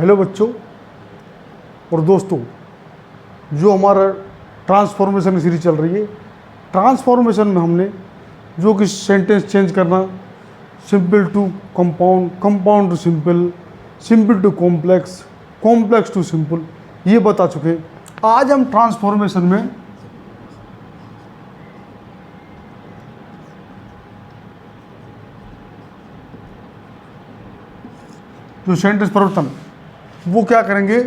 Hello बच्चों और दोस्तों, जो हमारा ट्रांसफॉर्मेशन की सीरीज चल रही है, ट्रांसफॉर्मेशन में हमने जो कि सेंटेंस चेंज करना, simple to compound, compound to simple, simple to complex, complex to simple, ये बता चुके। आज हम ट्रांसफॉर्मेशन में जो सेंटेंस परिवर्तन वो क्या करेंगे,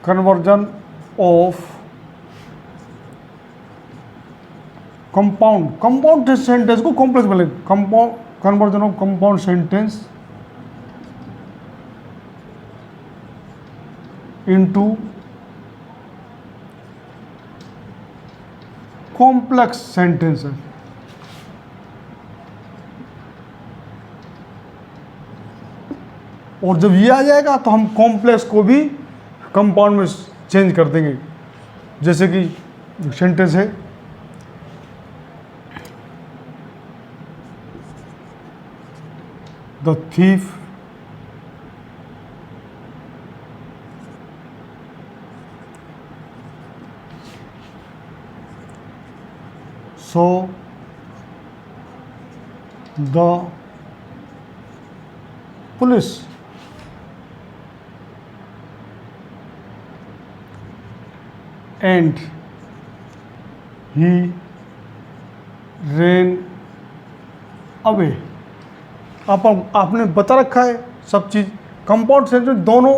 conversion of compound, compound sentence को कॉम्प्लेक्स बने, compound, conversion of compound sentence into complex sentence है। और जब ये आ जाएगा तो हम कॉम्प्लेक्स को भी कंपाउंड में चेंज कर देंगे। जैसे कि सेंटेंस है, the thief so the police and he ran away। आपने बता रखा है सब चीज़। कंपाउंड सेंटेंस दोनों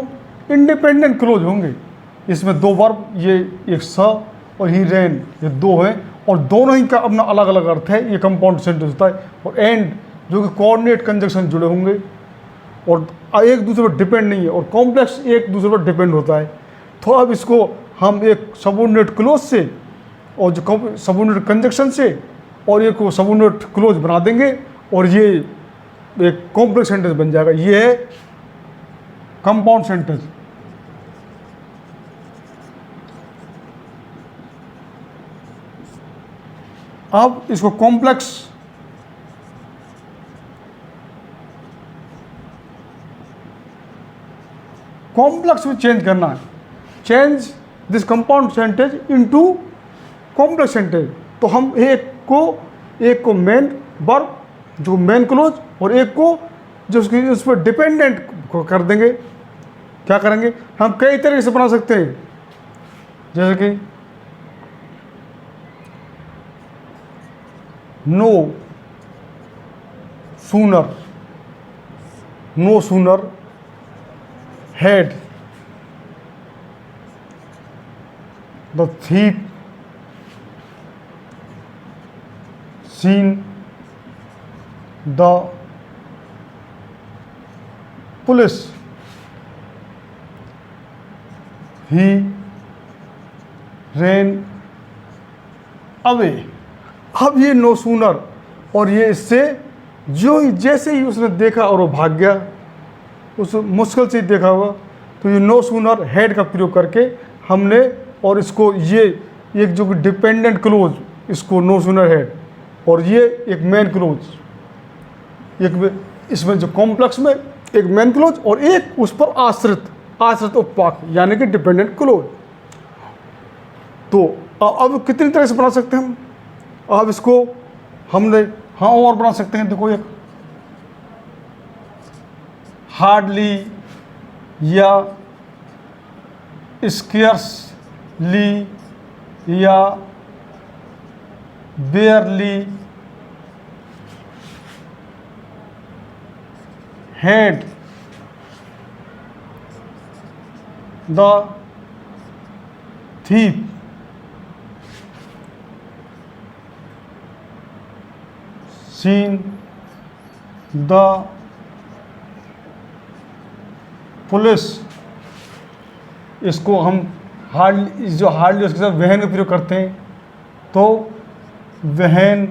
इंडिपेंडेंट क्लोज होंगे। इसमें दो वर्ब, ये एक स और ही रैन, ये दो है और दोनों ही का अपना अलग अलग अर्थ है। ये कंपाउंड सेंटेंस होता है। और एंड जो कि कोऑर्डिनेट कंजक्शन जुड़े होंगे और एक दूसरे पर डिपेंड नहीं है। और कॉम्प्लेक्स एक दूसरे पर डिपेंड होता है। तो अब इसको हम एक सबऑर्डिनेट क्लोज से और जो सबऑर्डिनेट कंजक्शन से और एक को सबऑर्डिनेट क्लोज बना देंगे और ये एक कॉम्प्लेक्स सेंटेंस बन जाएगा। ये है कंपाउंड सेंटेंस। अब इसको कॉम्प्लेक्स में चेंज करना है। Change this compound sentence into complex sentence. तो हम एक को मेन वर्ब जो मेन क्लोज और एक को जो उसकी उस पर डिपेंडेंट कर देंगे। क्या करेंगे हम, कई तरीके से बना सकते हैं। जैसे कि no sooner had the thief seen the police, he ran away। अब ये नो सूनर और ये इससे जैसे ही उसने देखा और वो भाग गया, उस मुश्किल से ही देखा होगा, तो ये नो सूनर हेड का प्रयोग करके हमने, और इसको ये एक जो डिपेंडेंट क्लोज, इसको नो सूनर हेड, और ये एक मेन क्लोज, एक इसमें जो कॉम्प्लेक्स में एक मेन क्लोज और एक उस पर आश्रित उपवाक यानी कि डिपेंडेंट क्लोज। तो अब कितनी तरह से बना सकते हैं हम। अब इसको हमने और बना सकते हैं। देखो, एक हार्डली या स्केर्सली या बेयरली had the thief seen the police। इसको हम हार्डली उसके साथ वहन का प्रयोग करते हैं। तो वहन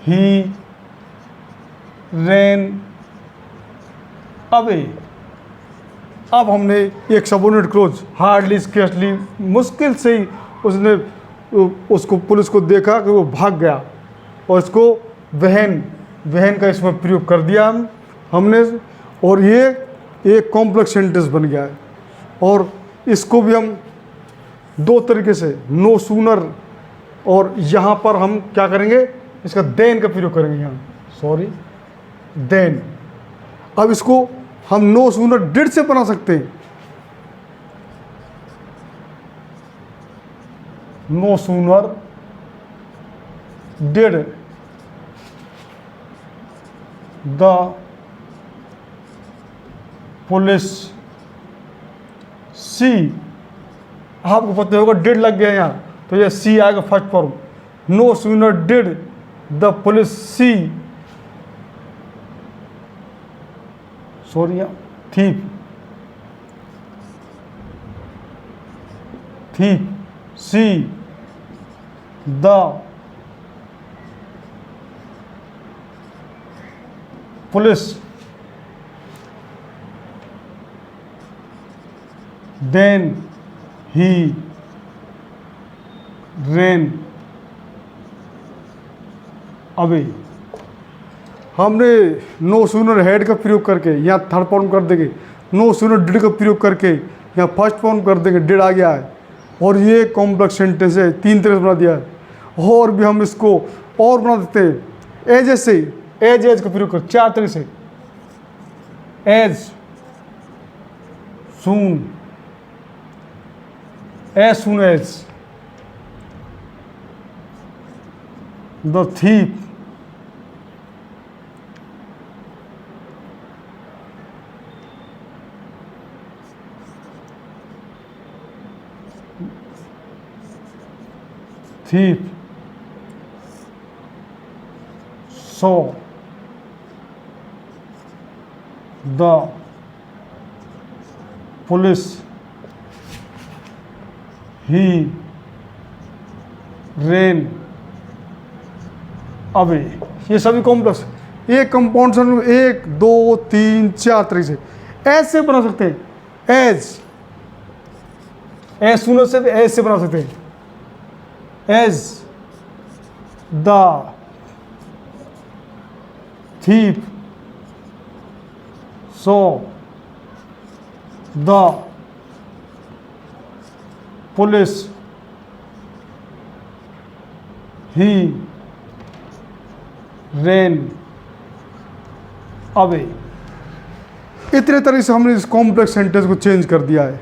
ही ran away। अब हमने एक सबऑर्डिनेट क्लोज हार्डली स्केर्सली, मुश्किल से ही उसने उसको पुलिस को देखा कि वो भाग गया, और इसको वहन वहन का इसमें प्रयोग कर दिया हमने, और ये एक कॉम्प्लेक्स सेंटेंस बन गया है। और इसको भी हम दो तरीके से, नो सूनर, और यहाँ पर हम क्या करेंगे, इसका देन का प्रयोग करेंगे यहाँ, सॉरी देन। अब इसको हम नो सूनर डिड से बना सकते हैं, no sooner did the police see, आपको पता होगा डिड लग गया यहाँ, तो ये सी आएगा first form. No sooner did the police see, sorry thief, thief see the police then he ran away. हमने नो सूनर हेड का प्रयोग करके यहाँ थर्ड फॉर्म कर देंगे, नो सूनर डिड का प्रयोग करके यहाँ फर्स्ट फॉर्म कर देंगे, डिड आ गया है। और ये कॉम्प्लेक्स सेंटेंस है, 3 तरह से बना दिया है। और भी हम इसको और बना देते हैं, एज से, एज का प्रयोग कर 4 तरह से, as soon, as soon as the thief saw the police he ran away. ये सभी कॉम्प्लेक्स, एक कंपाउंड 1 2 3 4 तरह से ऐसे बना सकते हैं। एज सुनो से एज से बना सकते हैं, as the thief saw the police he ran away. इतने तरह से हमने इस कॉम्प्लेक्स सेंटेंस को चेंज कर दिया है।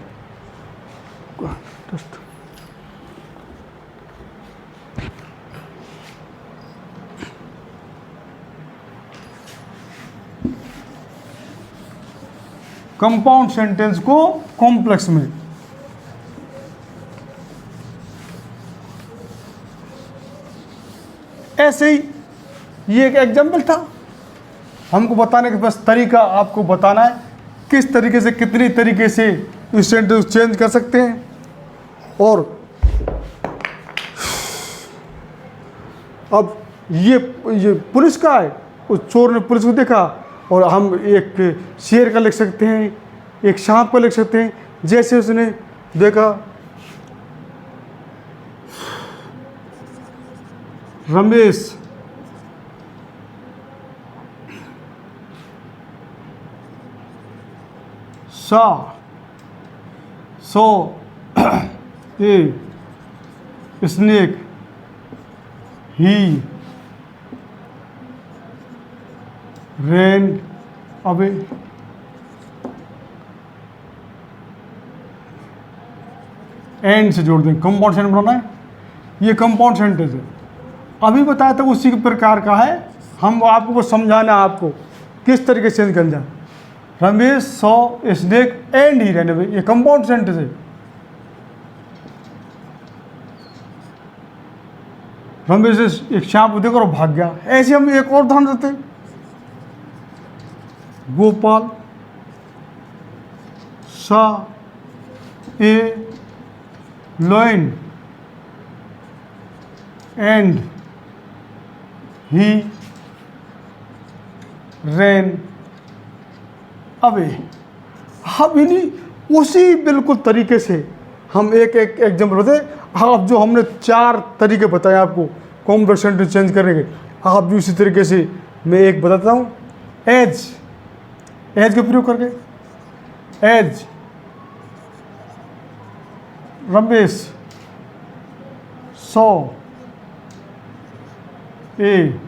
कंपाउंड सेंटेंस को कॉम्प्लेक्स में, ऐसे ही ये एक एग्जाम्पल था, हमको बताने के बस तरीका आपको बताना है किस तरीके से, कितनी तरीके से इस सेंटेंस चेंज कर सकते हैं। और अब ये पुलिस का है, उस चोर ने पुलिस को देखा, और हम एक शेर का लिख सकते हैं, एक सांप का लिख सकते हैं। जैसे उसने देखा Ramesh saw a snake he ran away. And से जोड़ दें, कंपाउंड सेंटेंस बनाना है, ये कंपाउंड सेंटेंस है। अभी बताया था उसी के प्रकार का है, हम आपको बस समझाना है आपको किस तरीके से चेंज कर जाए। Ramesh saw snake and he ran away, ये कंपाउंड सेंटेंस है। रमेश एक सांप देखकर और भाग गया। ऐसे हम एक और उदाहरण देते हैं, Gopal saw a lion and he ran away. हम इन्हीं उसी बिल्कुल तरीके से हम एक एग्जाम्पल बताए। आप जो हमने 4 तरीके बताए आपको कॉम्प्लेक्स सेंटेंस चेंज करने के, आप भी उसी तरीके से मैं एक बताता हूँ, एज, एज का प्रयोग करके, एज रमेश सौ ए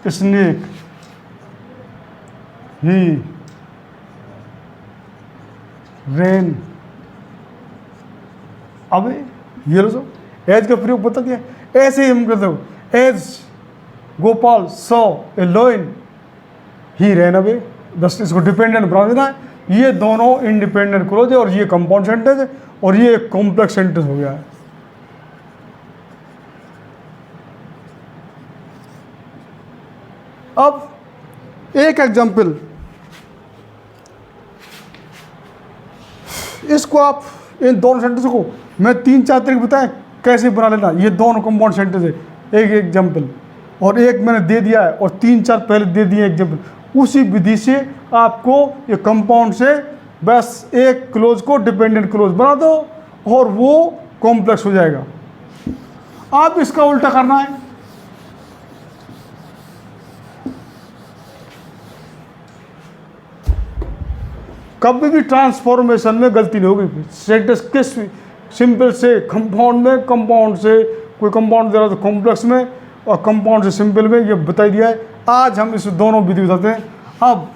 स्नेक ही रेन। अब ये लो, एज का प्रयोग बता दिया। ऐसे ही हम करते हो, एज गोपाल सौ ए लोइन ही रेन अवे, बस इसको डिपेंडेंट बना देना है। ये दोनों इंडिपेंडेंट क्लोज है और ये कंपाउंड सेंटेंस है और ये एक कॉम्प्लेक्स सेंटेंस हो गया है। अब एक एग्जांपल, इसको आप इन दोनों सेंटेंस को मैं 3-4 तरीके बताएं कैसे बना लेना। ये दोनों कंपाउंड सेंटेंस है, एक एग्जांपल, और एक मैंने दे दिया है और 3-4 पहले दे दिए एग्जांपल। उसी विधि से आपको ये कंपाउंड से बस एक क्लोज को डिपेंडेंट क्लोज बना दो और वो कॉम्प्लेक्स हो जाएगा। आप इसका उल्टा करना है, कभी भी ट्रांसफॉर्मेशन में गलती नहीं होगी। सेंटेंस किस सिंपल से कंपाउंड में, कंपाउंड से कोई कंपाउंड दे रहा तो कॉम्प्लेक्स में, और कंपाउंड से सिंपल में, ये बता दिया है। आज हम इस दोनों विधि बताते हैं। अब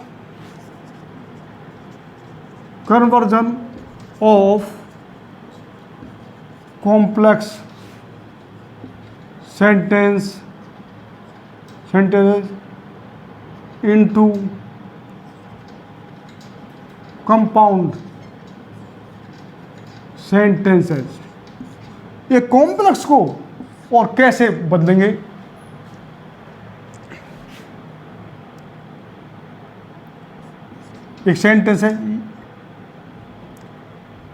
conversion of complex sentence into compound sentences. ये कॉम्प्लेक्स को और कैसे बदलेंगे, एक सेंटेंस है,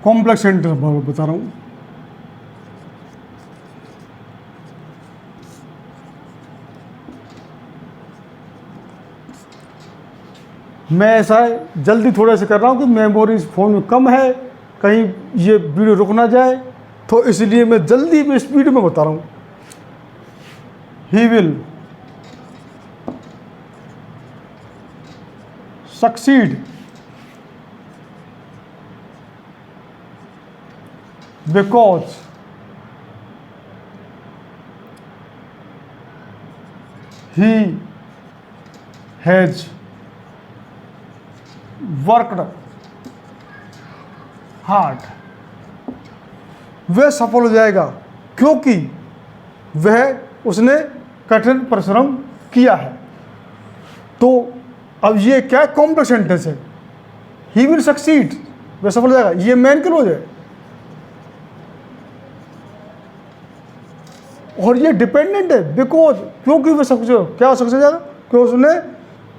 कॉम्प्लेक्स सेंटेंस बता रहा हूं। मैं ऐसा जल्दी थोड़ा सा कर रहा हूँ कि मेमोरी इस फोन में कम है, कहीं ये वीडियो रुक ना जाए, तो इसलिए मैं जल्दी में स्पीड में बता रहा हूँ। He will succeed because he has worked hard. वह सफल हो जाएगा क्योंकि वह उसने कठिन परिश्रम किया है। तो अब ये क्या है, कॉम्प्लेक्स सेंटेंस है। ही विल सक्सीड, वह सफल हो जाएगा, ये मेन क्लोज है। और ये डिपेंडेंट है, बिकॉज, क्योंकि वह सक्सेस, क्या सक्सेस हो जाएगा, क्योंकि उसने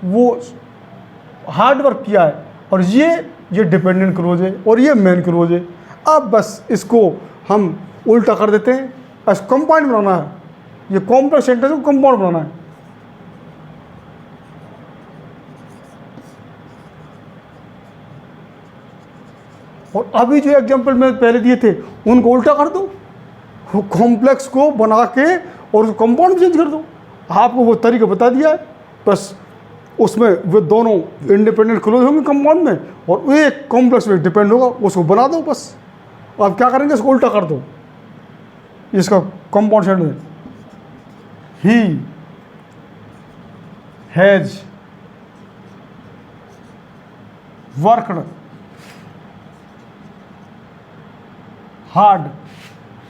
वो हार्ड वर्क किया है। और ये डिपेंडेंट क्लोज है और ये मेन क्लोज है। अब बस इसको हम उल्टा कर देते हैं, बस कंपाउंड बनाना है। ये कॉम्प्लेक्स सेंटेंस को कंपाउंड बनाना है। और अभी जो एग्जांपल मैं पहले दिए थे उनको उल्टा कर दो, कॉम्प्लेक्स को बना के और कंपाउंड चेंज कर दो। आपको वो तरीका बता दिया है, बस उसमें वो दोनों इंडिपेंडेंट क्लोज होंगे कंपाउंड में और एक कॉम्प्लेक्स में डिपेंड होगा, उसको बना दो बस। आप क्या करेंगे, इसको उल्टा कर दो। इसका compound sentence, he has worked hard.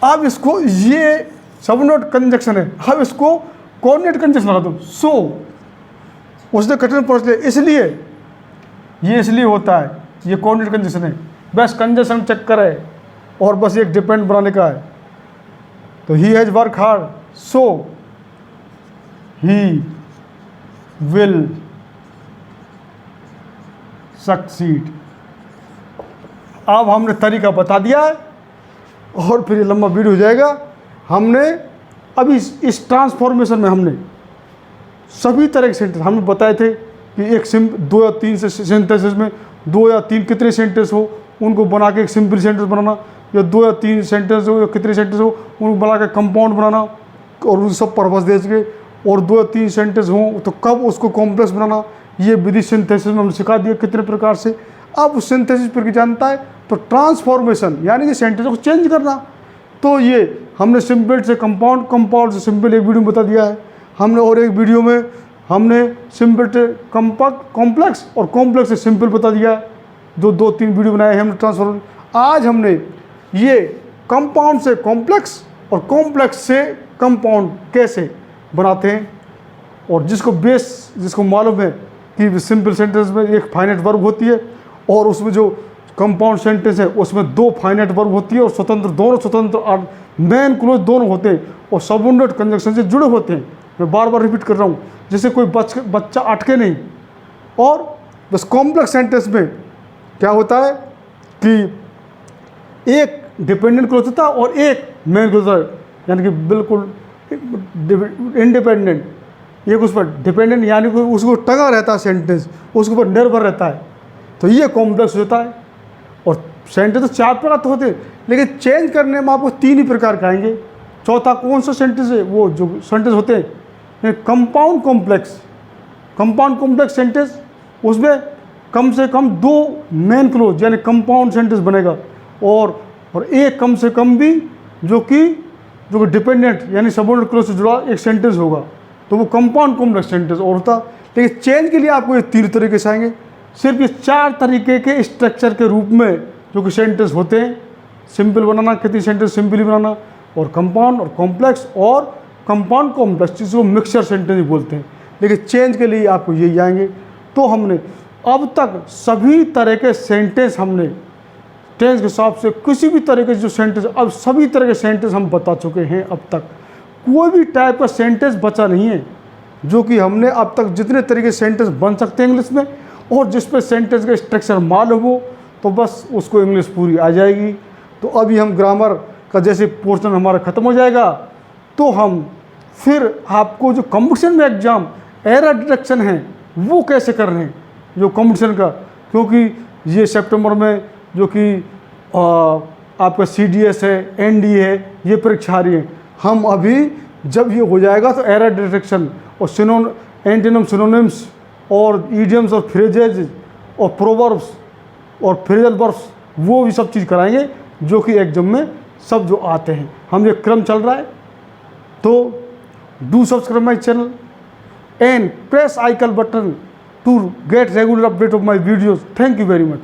अब इसको, ये सबनोट कंजक्शन है, अब इसको कोऑर्डिनेट कंजक्शन लगा दो। सो उसने कठिन परिश्रम, इसलिए ये इसलिए होता है, ये कोऑर्डिनेट कंजक्शन है। बस कंजक्शन चक्कर है और बस एक डिपेंड बनाने का है। तो he has work hard, so he will succeed. अब हमने तरीका बता दिया है और फिर ये लंबा वीडियो हो जाएगा। हमने अभी इस ट्रांसफॉर्मेशन में हमने सभी तरह के सेंटेंस हमने बताए थे कि एक 2 या 3 सेंटेंसेस में 2 या 3 कितने सेंटेंस हो उनको बना के एक सिंपल सेंटेंस बनाना, या 2 या 3 सेंटेंस हो या कितने सेंटेंस हो उनको बना के कंपाउंड बनाना और उन सब पर्पस दे के और 2 या 3 सेंटेंस हों तो कब उसको कॉम्प्लेक्स बनाना, ये विधि सिंथेसिस में हमने सिखा दिया कितने प्रकार से। अब उस सिंथेसिस पर जानता है तो ट्रांसफॉर्मेशन यानी कि सेंटेंस को चेंज करना, तो ये हमने सिंपल से कंपाउंड, कंपाउंड से सिंपल एक वीडियो में बता दिया है हमने, और एक वीडियो में हमने सिंपल से कॉम्प्लेक्स और कॉम्प्लेक्स से सिंपल बता दिया है। 2-3 वीडियो बनाए हैं हमने ट्रांसफॉर्मेशन। आज हमने ये कंपाउंड से कॉम्प्लेक्स और कॉम्प्लेक्स से कंपाउंड कैसे बनाते हैं, और जिसको मालूम है कि सिंपल सेंटेंस में एक फाइनाइट वर्ब होती है और उसमें जो कंपाउंड सेंटेंस है उसमें 2 फाइनाइट वर्ब होती है और दोनों स्वतंत्र और मेन क्लोज दोनों होते हैं और सबऑर्डिनेट कंजंक्शन से जुड़े होते हैं। मैं बार बार रिपीट कर रहा हूँ, जैसे कोई बच्चा अटके नहीं। और बस कॉम्प्लेक्स सेंटेंस में क्या होता है कि एक डिपेंडेंट क्लोज होता है और एक मेन क्लोज होता है, यानी कि बिल्कुल इंडिपेंडेंट। एक उस पर डिपेंडेंट यानी कि उसको टंगा रहता है सेंटेंस, उसके ऊपर निर्भर रहता है, तो ये कॉम्प्लेक्स होता है। और सेंटेंस तो 4 प्रकार तो होते हैं, लेकिन चेंज करने में आपको 3 ही प्रकार का आएंगे। चौथा कौन सा सेंटेंस है, वो जो सेंटेंस होते हैं compound complex. Compound complex sentence उसमें कम से कम 2 मेन क्लोज यानी कंपाउंड सेंटेंस बनेगा और एक कम से कम भी जो कि डिपेंडेंट यानी सबऑर्डिनेट क्लोज से जुड़ा एक सेंटेंस होगा, तो वो कंपाउंड कॉम्प्लेक्स सेंटेंस और होता। लेकिन चेंज के लिए आपको ये 3 तरीके से आएंगे। सिर्फ ये 4 तरीके के स्ट्रक्चर के रूप में जो कि सेंटेंस होते हैं, सिंपल बनाना, कितनी सेंटेंस सिंपली बनाना, और कंपाउंड और कॉम्प्लेक्स और कंपाउंड कॉम्प्लेक्स, जिसको मिक्सचर सेंटेंस बोलते हैं। लेकिन चेंज के लिए आपको यही आएंगे। तो हमने अब तक सभी तरह के सेंटेंस हमने टेंस के हिसाब से किसी भी तरह के जो सेंटेंस, अब सभी तरह के सेंटेंस हम बता चुके हैं। अब तक कोई भी टाइप का सेंटेंस बचा नहीं है, जो कि हमने अब तक जितने तरीके सेंटेंस बन सकते हैं इंग्लिश में, और जिस पे सेंटेंस का स्ट्रक्चर मालूम हो तो बस उसको इंग्लिश पूरी आ जाएगी। तो अभी हम ग्रामर का जैसे पोर्शन हमारा ख़त्म हो जाएगा, तो हम फिर आपको जो कंपटीशन में एग्ज़ाम एरर डिटेक्शन है वो कैसे कर रहे हैं, जो कंपटीशन का, क्योंकि ये सितंबर में जो कि आपका CDS है, NDA है, ये परीक्षा आ रही है। हम अभी जब ये हो जाएगा तो एरर डिटेक्शन और एंटोनिम सिनोनिम्स और इडियम्स और फ्रेजेज और प्रोवर्ब्स और फ्रेजल वर्ब्स, वो भी सब चीज़ कराएंगे जो कि एग्जाम में सब जो आते हैं। हम ये क्रम चल रहा है। तो do subscribe my channel and press icon button to get regular update of my videos. Thank you very much.